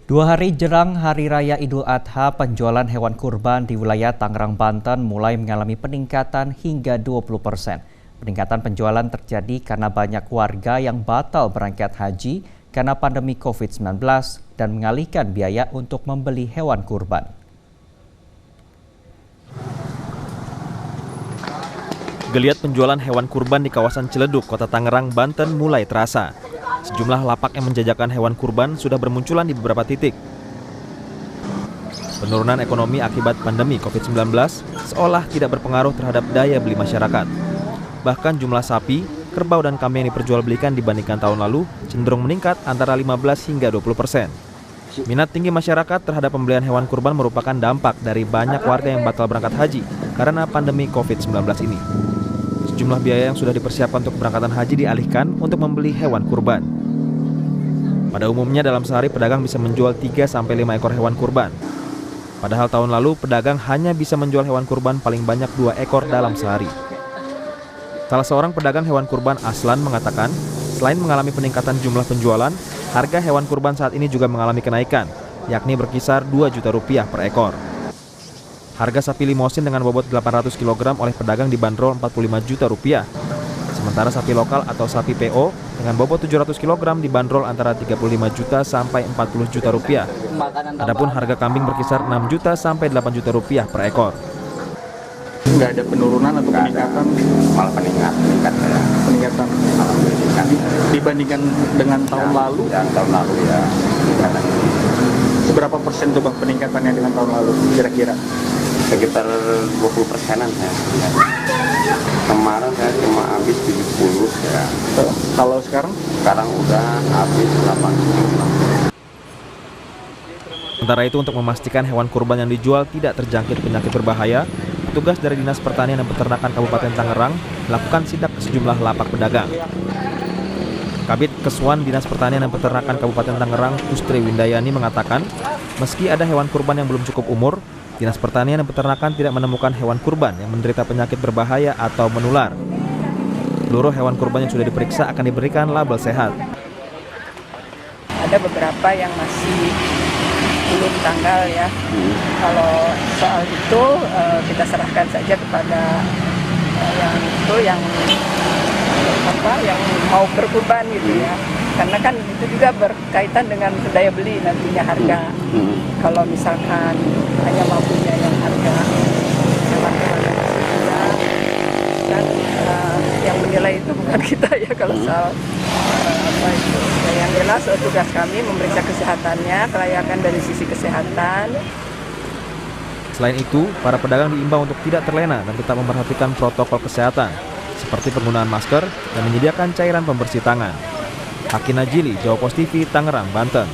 2 hari jelang Hari Raya Idul Adha, penjualan hewan kurban di wilayah Tangerang, Banten mulai mengalami peningkatan hingga 20%. Peningkatan penjualan terjadi karena banyak warga yang batal berangkat haji karena pandemi COVID-19 dan mengalihkan biaya untuk membeli hewan kurban. Geliat penjualan hewan kurban di kawasan Ciledug, Kota Tangerang, Banten mulai terasa. Sejumlah lapak yang menjajakan hewan kurban sudah bermunculan di beberapa titik. Penurunan ekonomi akibat pandemi COVID-19 seolah tidak berpengaruh terhadap daya beli masyarakat. Bahkan jumlah sapi, kerbau, dan kambing yang diperjualbelikan dibandingkan tahun lalu cenderung meningkat antara 15 hingga 20%. Minat tinggi masyarakat terhadap pembelian hewan kurban merupakan dampak dari banyak warga yang batal berangkat haji karena pandemi COVID-19 ini. Sejumlah biaya yang sudah dipersiapkan untuk keberangkatan haji dialihkan untuk membeli hewan kurban. Pada umumnya dalam sehari pedagang bisa menjual 3-5 ekor hewan kurban. Padahal tahun lalu pedagang hanya bisa menjual hewan kurban paling banyak 2 ekor dalam sehari. Salah seorang pedagang hewan kurban, Aslan, mengatakan selain mengalami peningkatan jumlah penjualan, harga hewan kurban saat ini juga mengalami kenaikan, yakni berkisar 2 juta rupiah per ekor. Harga sapi limosin dengan bobot 800 kg oleh pedagang dibanderol 45 juta rupiah. Sementara sapi lokal atau sapi PO dengan bobot 700 kg dibanderol antara 35 juta sampai 40 juta rupiah. Adapun harga kambing berkisar 6 juta sampai 8 juta rupiah per ekor. Nggak ada penurunan atau peningkatan? Malah peningkatan. Dibandingkan dengan tahun lalu? Ya, tahun lalu ya. Seberapa persen tuh Bang peningkatannya dengan tahun lalu kira-kira? Sekitar 20%-an ya. Kemarin saya cuma habis 70 ya. Kalau sekarang? Sekarang udah habis 80. Sementara itu untuk memastikan hewan kurban yang dijual tidak terjangkit penyakit berbahaya, petugas dari Dinas Pertanian dan Peternakan Kabupaten Tangerang melakukan sidak ke sejumlah lapak pedagang. Kabid Keswan Dinas Pertanian dan Peternakan Kabupaten Tangerang, Ustri Windayani, mengatakan meski ada hewan kurban yang belum cukup umur, Dinas Pertanian dan Peternakan tidak menemukan hewan kurban yang menderita penyakit berbahaya atau menular. Seluruh hewan kurban yang sudah diperiksa akan diberikan label sehat. Ada beberapa yang masih belum tanggal ya. Kalau soal itu kita serahkan saja kepada yang mau berkurban gitu ya. Karena kan itu juga berkaitan dengan daya beli nantinya harga. Kalau misalkan hanya mampunya yang harga hewan-hewan dan yang menilai itu bukan kita ya kalau soal itu. Yang jelas tugas kami memeriksa kesehatannya, kelayakan dari sisi kesehatan. Selain itu, para pedagang diimbau untuk tidak terlena dan tetap memperhatikan protokol kesehatan, seperti penggunaan masker dan menyediakan cairan pembersih tangan. Hakin Najili, Jawa Post TV, Tangerang, Banten.